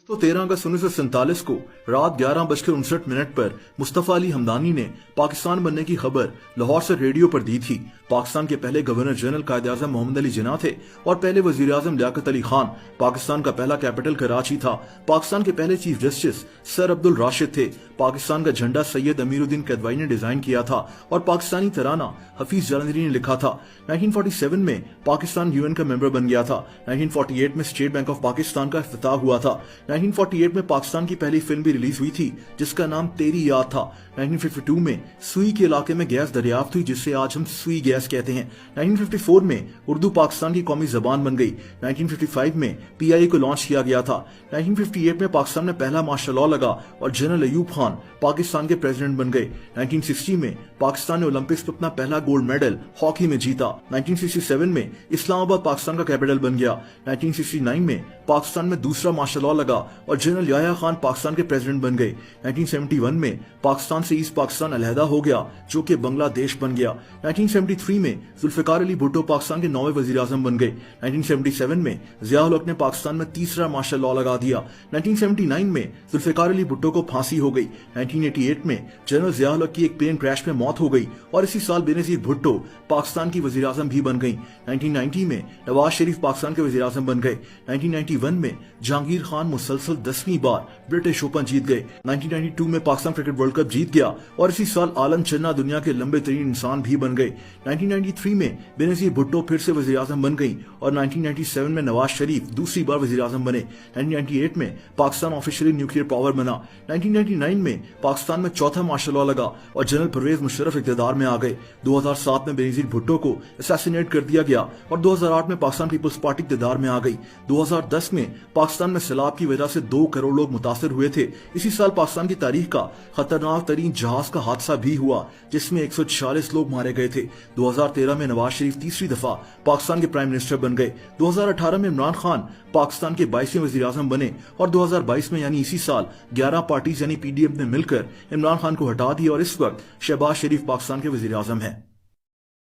तो 13 अगस्त 1947 को रात 11:59 पर मुस्तफा अली हमदानी ने पाकिस्तान बनने की खबर लाहौर से रेडियो पर दी थी। पाकिस्तान के पहले गवर्नर जनरल कायद-ए-आज़म मोहम्मद अली जिन्ना थे और पहले वजीर आज़म लियाकत अली खान। पाकिस्तान का पहला कैपिटल कराची था। पाकिस्तान के पहले chief justice sir Abdul Rashid थे। पाकिस्तान का झंडा सैयद अमीरुद्दीन कदवाई ने डिजाइन किया था और पाकिस्तानी तराना हफीज जालंधरी ने लिखा था। 1947 में पाकिस्तान यूएन का मेंबर बन गया था। 1948 में स्टेट बैंक ऑफ पाकिस्तान का इफ्तिताह हुआ था। 1948 में पाकिस्तान की पहली फिल्म भी रिलीज हुई थी जिसका नाम तेरी याद था। 1952 में सुई के इलाके में गैस दरियाफ्त हुई जिससे आज हम सुई गैस कहते हैं। 1954 में उर्दू पाकिस्तान की कौमी जबान बन गई। 1955 में PIA को लॉन्च किया गया था। 1958 में पाकिस्तान में पहला मार्शल लॉ लगा और जनरल अयूब खान पाकिस्तान के प्रेसिडेंट बन गए। 1960 में पाकिस्तान ने ओलंपिक्स में अपना पहला गोल्ड मेडल हॉकी में जीता। 1967 में इस्लामाबाद पाकिस्तान का कैपिटल बन गया। 1969 में पाकिस्तान में दूसरा मार्शल लॉ लगा और जनरल याह्या खान पाकिस्तान के प्रेसिडेंट बन गए। 1971 में पाकिस्तान से ईस्ट पाकिस्तान अलहदा हो गया जो कि बांग्लादेश बन गया। 1973 में जुल्फिकार अली भुट्टो पाकिस्तान के 9वें वजीर आजम बन गए। 1977 में ज़िया-उल हक ने पाकिस्तान में तीसरा मार्शल लॉ लगा दिया। 1979 में जुल्फिकार अली भुट्टो को फांसी हो गई। 1988 में जनरल ज़िया-उल हक की एक प्लेन क्रैश में मौत हो गई और इसी साल बेनजीर भुट्टो पाकिस्तान की वजीर आजम भी बन गई। 1990 में नवाज शरीफ पाकिस्तान के वजीर आजम बन गए। 1991 में जहांगीर खान मुसलसल 10वीं बार ब्रिटिश ओपन जीत गए। 1992 में पाकिस्तान क्रिकेट वर्ल्ड कप जीत गया और इसी साल आलम चन्ना दुनिया के लंबे तरीन इंसान भी बन गए। 1993 में बेनजीर भुट्टो फिर से वजीर आजम बन गई और 1997 में नवाज शरीफ दूसरी बार वजीर आजम बने। 1998 में पाकिस्तान ऑफिशियली न्यूक्लियर पावर बना। 1999 में पाकिस्तान में चौथा मार्शल लॉ लगा और जनरल परवेज मुशर्रफ इक़्तिदार में आ गए। 2007 में बेनजीर भुट्टो को असैसिनेट कर दिया गया और 2008 में पाकिस्तान पीपल्स पार्टी इक़्तिदार में आ गई। 2010 में पाकिस्तान में सैलाब की वजह से 2 करोड़ लोग मुतासर हुए थे। इसी साल पाकिस्तान की तारीख का खतरनाक तरीन जहाज का हादसा भी हुआ जिसमें 146 लोग मारे गए थे। 2013 में नवाज शरीफ तीसरी दफा पाकिस्तान के प्राइम मिनिस्टर बन गए। 2018 में इमरान खान पाकिस्तान के 22वें वजीर आजम बने और 2022 में यानी इसी साल 11 पार्टीज यानी PDM ने मिलकर इमरान खान को हटा दिया और इस वक्त शहबाज शरीफ पाकिस्तान के वजीर आजम हैं।